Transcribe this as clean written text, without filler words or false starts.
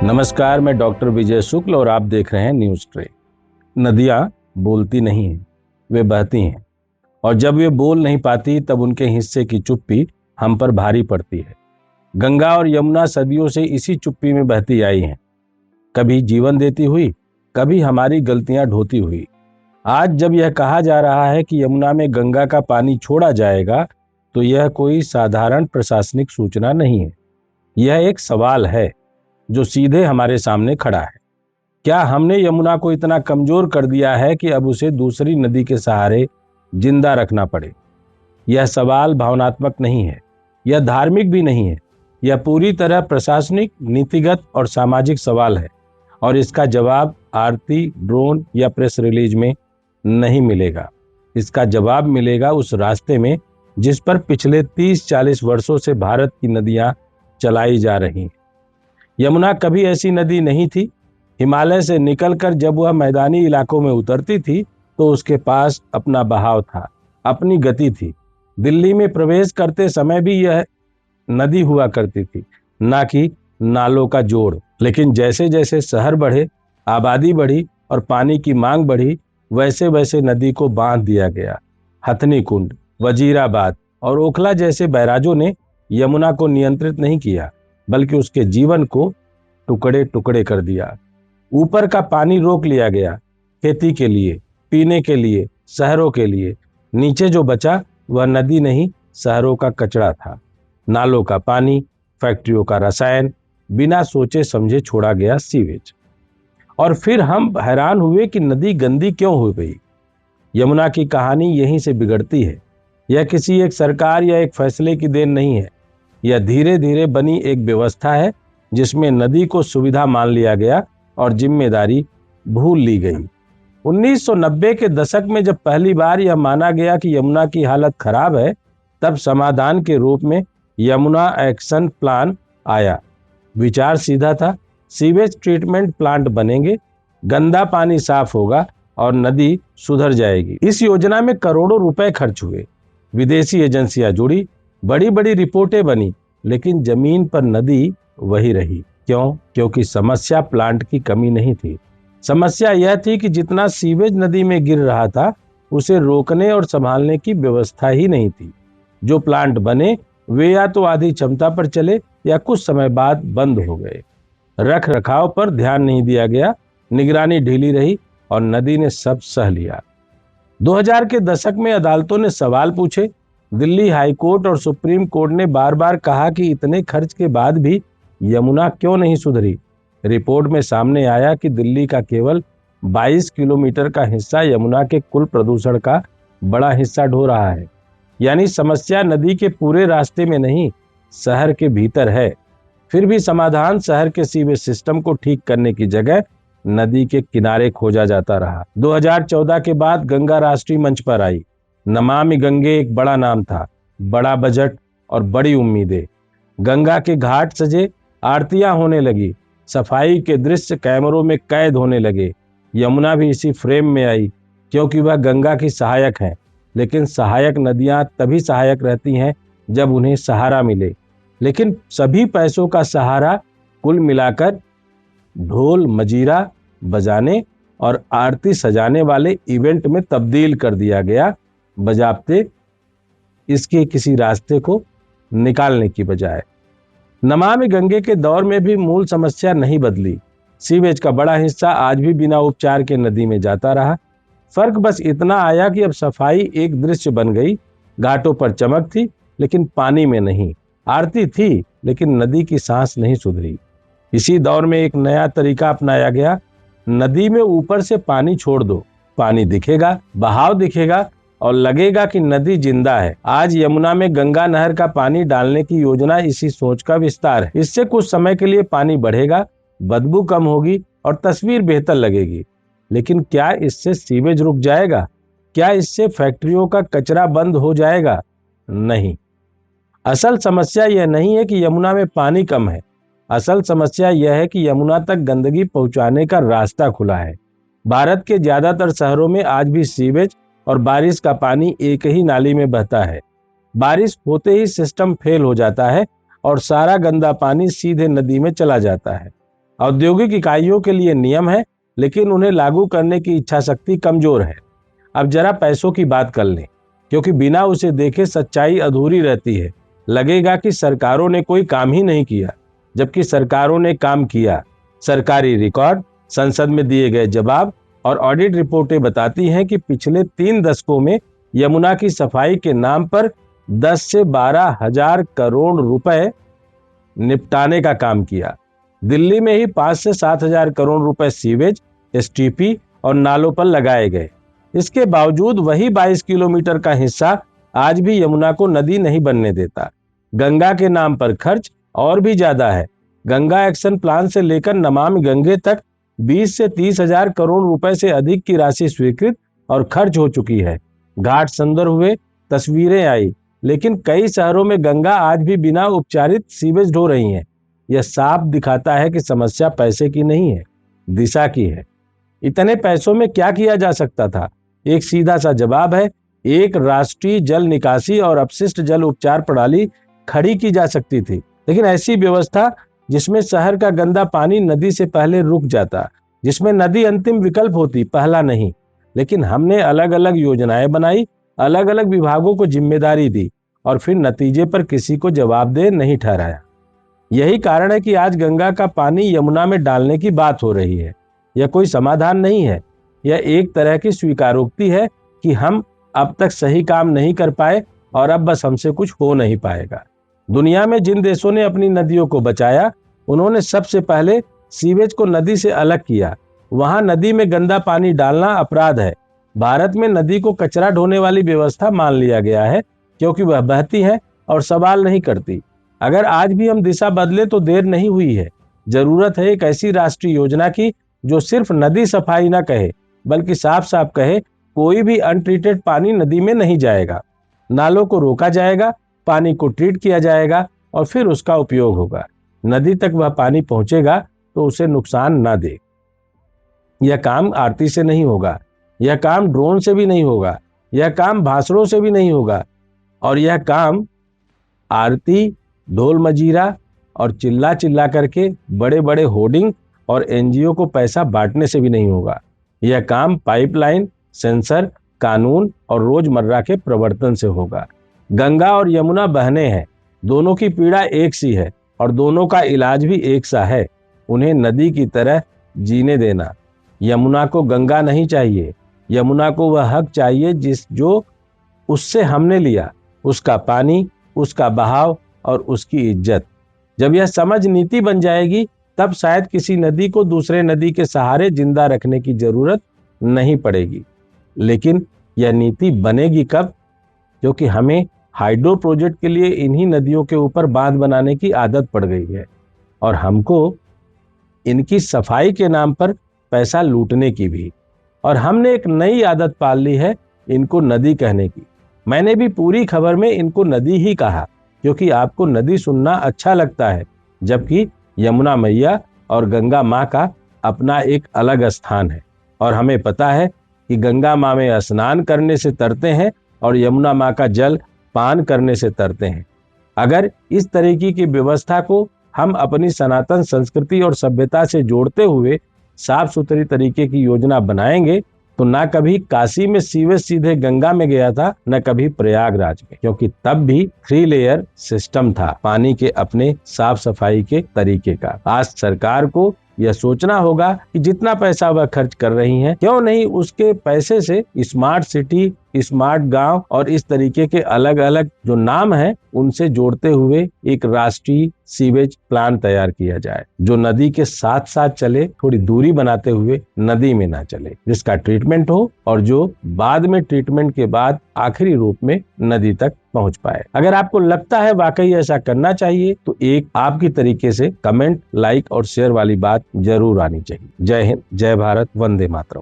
नमस्कार, मैं डॉक्टर विजय शुक्ल और आप देख रहे हैं न्यूज ट्रे। नदियां बोलती नहीं हैं, वे बहती हैं और जब वे बोल नहीं पाती तब उनके हिस्से की चुप्पी हम पर भारी पड़ती है। गंगा और यमुना सदियों से इसी चुप्पी में बहती आई हैं, कभी जीवन देती हुई, कभी हमारी गलतियां ढोती हुई। आज जब यह कहा जा रहा है कि यमुना में गंगा का पानी छोड़ा जाएगा, तो यह कोई साधारण प्रशासनिक सूचना नहीं है। यह एक सवाल है जो सीधे हमारे सामने खड़ा है। क्या हमने यमुना को इतना कमजोर कर दिया है कि अब उसे दूसरी नदी के सहारे जिंदा रखना पड़े? यह सवाल भावनात्मक नहीं है, यह धार्मिक भी नहीं है, यह पूरी तरह प्रशासनिक, नीतिगत और सामाजिक सवाल है। और इसका जवाब आरती, ड्रोन या प्रेस रिलीज में नहीं मिलेगा। इसका जवाब मिलेगा उस रास्ते में जिस पर पिछले 30-40 वर्षों से भारत की नदियां चलाई जा रही हैं। यमुना कभी ऐसी नदी नहीं थी। हिमालय से निकलकर जब वह मैदानी इलाकों में उतरती थी तो उसके पास अपना बहाव था, अपनी गति थी। दिल्ली में प्रवेश करते समय भी यह नदी हुआ करती थी, ना कि नालों का जोड़। लेकिन जैसे जैसे शहर बढ़े, आबादी बढ़ी और पानी की मांग बढ़ी, वैसे वैसे नदी को बांध दिया गया। हथनी कुंड, वजीराबाद और ओखला जैसे बैराजों ने यमुना को नियंत्रित नहीं किया, बल्कि उसके जीवन को टुकड़े टुकड़े कर दिया। ऊपर का पानी रोक लिया गया, खेती के लिए, पीने के लिए, शहरों के लिए। नीचे जो बचा वह नदी नहीं, शहरों का कचरा था। नालों का पानी, फैक्ट्रियों का रसायन, बिना सोचे समझे छोड़ा गया सीवेज। और फिर हम हैरान हुए कि नदी गंदी क्यों हो गई। यमुना की कहानी यहीं से बिगड़ती है। यह किसी एक सरकार या एक फैसले की देन नहीं है। यह धीरे धीरे बनी एक व्यवस्था है जिसमें नदी को सुविधा मान लिया गया और जिम्मेदारी भूल ली गई। 1990 के दशक में जब पहली बार यह माना गया कि यमुना की हालत खराब है, तब समाधान के रूप में यमुना एक्शन प्लान आया। विचार सीधा था, सीवेज ट्रीटमेंट प्लांट बनेंगे, गंदा पानी साफ होगा और नदी सुधर जाएगी। इस योजना में करोड़ों रुपए खर्च हुए, विदेशी एजेंसियां जुड़ी, बड़ी बड़ी रिपोर्टें बनी, लेकिन जमीन पर नदी वही रही। क्यों? क्योंकि समस्या प्लांट की कमी नहीं थी। समस्या यह थी कि जितना सीवेज नदी में गिर रहा था, उसे रोकने और संभालने की व्यवस्था ही नहीं थी। जो प्लांट बने वे या तो आधी क्षमता पर चले या कुछ समय बाद बंद हो गए। रख रखाव पर ध्यान नहीं दिया गया, निगरानी ढीली रही और नदी ने सब सह लिया। 2000 के दशक में अदालतों ने सवाल पूछे। दिल्ली हाई कोर्ट और सुप्रीम कोर्ट ने बार बार कहा कि इतने खर्च के बाद भी यमुना क्यों नहीं सुधरी। रिपोर्ट में सामने आया कि दिल्ली का केवल 22 किलोमीटर का हिस्सा यमुना के कुल प्रदूषण का बड़ा हिस्सा ढो रहा है। यानी समस्या नदी के पूरे रास्ते में नहीं, शहर के भीतर है। फिर भी समाधान शहर के सीवेज सिस्टम को ठीक करने की जगह नदी के किनारे खोजा जाता रहा। 2014 के बाद गंगा राष्ट्रीय मंच पर आई। नमामि गंगे एक बड़ा नाम था, बड़ा बजट और बड़ी उम्मीदें। गंगा के घाट सजे, आरतियां होने लगी, सफाई के दृश्य कैमरों में कैद होने लगे। यमुना भी इसी फ्रेम में आई, क्योंकि वह गंगा की सहायक है। लेकिन सहायक नदियां तभी सहायक रहती हैं जब उन्हें सहारा मिले। लेकिन सभी पैसों का सहारा कुल मिलाकर ढोल मजीरा बजाने और आरती सजाने वाले इवेंट में तब्दील कर दिया गया, बजाते इसके किसी रास्ते को निकालने की बजाय। नमामि गंगे के दौर में भी मूल समस्या नहीं बदली। सीवेज का बड़ा हिस्सा आज भी बिना उपचार के नदी में जाता रहा। फर्क बस इतना आया कि अब सफाई एक दृश्य बन गई। घाटों पर चमक थी लेकिन पानी में नहीं, आरती थी लेकिन नदी की सांस नहीं सुधरी। इसी दौर में एक नया तरीका अपनाया गया। नदी में ऊपर से पानी छोड़ दो, पानी दिखेगा, बहाव दिखेगा और लगेगा कि नदी जिंदा है। आज यमुना में गंगा नहर का पानी डालने की योजना इसी सोच का विस्तार है। इससे कुछ समय के लिए पानी बढ़ेगा, बदबू कम होगी और तस्वीर बेहतर लगेगी। लेकिन क्या इससे सीवेज रुक जाएगा? क्या इससे फैक्ट्रियों का कचरा बंद हो जाएगा? नहीं। असल समस्या यह नहीं है कि यमुना में पानी कम है। असल समस्या यह है कि यमुना तक गंदगी पहुंचाने का रास्ता खुला है। भारत के ज्यादातर शहरों में आज भी सीवेज और बारिश का पानी एक ही नाली में बहता है। बारिश होते ही सिस्टम फेल हो जाता है और सारा गंदा पानी सीधे नदी में चला जाता है। औद्योगिक इकाइयों के लिए नियम है, लेकिन उन्हें लागू करने की इच्छा शक्ति कमजोर है। अब जरा पैसों की बात कर लें, क्योंकि बिना उसे देखे सच्चाई अधूरी रहती है। लगेगा कि सरकारों ने कोई काम ही नहीं किया, जबकि सरकारों ने काम किया। सरकारी रिकॉर्ड, संसद में दिए गए जवाब और ऑडिट रिपोर्टें बताती हैं कि पिछले 3 दशकों में यमुना की सफाई के नाम पर 10 से 12 हजार करोड़ रुपए निपटाने का काम किया। दिल्ली में ही 5 से 7 हजार करोड़ रुपए सीवेज, एसटीपी और नालों पर लगाए गए। इसके बावजूद वही 22 किलोमीटर का हिस्सा आज भी यमुना को नदी नहीं बनने देता। गंगा के नाम पर खर्च और भी ज्यादा है। गंगा एक्शन प्लान से लेकर नमामि गंगे तक 20 से 30 हजार करोड़ रुपए से अधिक की राशि स्वीकृत और खर्च हो चुकी है। घाट सुंदर हुए, तस्वीरें आई, लेकिन कई शहरों में गंगा आज भी बिना उपचारित सीवेज ढो रही है। यह साफ दिखाता है कि समस्या पैसे की नहीं है, दिशा की है। इतने पैसों में क्या किया जा सकता था? एक सीधा सा जवाब है, एक राष्ट्रीय जल निकासी और अपशिष्ट जल उपचार प्रणाली खड़ी की जा सकती थी। लेकिन ऐसी व्यवस्था जिसमें शहर का गंदा पानी नदी से पहले रुक जाता, जिसमें नदी अंतिम विकल्प होती, पहला नहीं। लेकिन हमने अलग अलग योजनाएं बनाई, अलग अलग विभागों को जिम्मेदारी दी और फिर नतीजे पर किसी को जवाबदेह नहीं ठहराया। यही कारण है कि आज गंगा का पानी यमुना में डालने की बात हो रही है। यह कोई समाधान नहीं है, यह एक तरह की स्वीकारोक्ति है कि हम अब तक सही काम नहीं कर पाए और अब बस हमसे कुछ हो नहीं पाएगा। दुनिया में जिन देशों ने अपनी नदियों को बचाया, उन्होंने सबसे पहले सीवेज को नदी से अलग किया। वहां नदी में गंदा पानी डालना अपराध है। भारत में नदी को कचरा ढोने वाली व्यवस्था मान लिया गया है, क्योंकि वह बहती है और सवाल नहीं करती। अगर आज भी हम दिशा बदले तो देर नहीं हुई है। जरूरत है एक ऐसी राष्ट्रीय योजना की जो सिर्फ नदी सफाई ना कहे, बल्कि साफ साफ कहे, कोई भी अनट्रीटेड पानी नदी में नहीं जाएगा। नालों को रोका जाएगा, पानी को ट्रीट किया जाएगा और फिर उसका उपयोग होगा। नदी तक वह पानी पहुंचेगा तो उसे नुकसान ना दे। यह काम आरती से नहीं होगा, यह काम ड्रोन से भी नहीं होगा, यह काम भाषणों से भी नहीं होगा, और यह काम आरती, ढोल मजीरा और चिल्ला चिल्ला करके बड़े बड़े होर्डिंग और एनजीओ को पैसा बांटने से भी नहीं होगा। यह काम पाइपलाइन, सेंसर, कानून और रोजमर्रा के प्रवर्तन से होगा। गंगा और यमुना बहने हैं, दोनों की पीड़ा एक सी है और दोनों का इलाज भी एक सा है। उन्हें नदी की तरह जीने देना। यमुना को गंगा नहीं चाहिए, यमुना को वह हक चाहिए जो उससे हमने लिया, उसका पानी, उसका बहाव और उसकी इज्जत। जब यह समझ नीति बन जाएगी, तब शायद किसी नदी को दूसरे नदी के सहारे जिंदा रखने की जरूरत नहीं पड़ेगी। लेकिन यह नीति बनेगी कब? क्योंकि हमें हाइड्रो प्रोजेक्ट के लिए इन्हीं नदियों के ऊपर बांध बनाने की आदत पड़ गई है और हमको इनकी सफाई के नाम पर पैसा लूटने की भी। और हमने एक नई आदत पाल ली है, इनको नदी कहने की। मैंने भी पूरी खबर में इनको नदी ही कहा, क्योंकि आपको नदी सुनना अच्छा लगता है, जबकि यमुना मैया और गंगा माँ का अपना एक अलग स्थान है। और हमें पता है कि गंगा माँ में स्नान करने से तरते हैं और यमुना माँ का जल पान करने से तरते हैं। अगर इस तरीके की व्यवस्था को हम अपनी सनातन संस्कृति और सभ्यता से जोड़ते हुए साफ सुथरी तरीके की योजना बनाएंगे, तो ना कभी काशी में सीवेज सीधे गंगा में गया था, न कभी प्रयागराज में, क्योंकि तब भी 3 लेयर सिस्टम था पानी के अपने साफ सफाई के तरीके का। आज सरकार को यह सोचना होगा कि जितना पैसा वह खर्च कर रही हैं, क्यों नहीं उसके पैसे से स्मार्ट सिटी, स्मार्ट गांव और इस तरीके के अलग अलग जो नाम हैं, उनसे जोड़ते हुए एक राष्ट्रीय सीवेज प्लान तैयार किया जाए, जो नदी के साथ साथ चले, थोड़ी दूरी बनाते हुए नदी में ना चले, जिसका ट्रीटमेंट हो और जो बाद में ट्रीटमेंट के बाद आखिरी रूप में नदी तक पहुंच पाए। अगर आपको लगता है वाकई ऐसा करना चाहिए, तो एक आपकी तरीके से कमेंट, लाइक और शेयर वाली बात जरूर आनी चाहिए। जय हिंद, जय भारत, वंदे मातरम।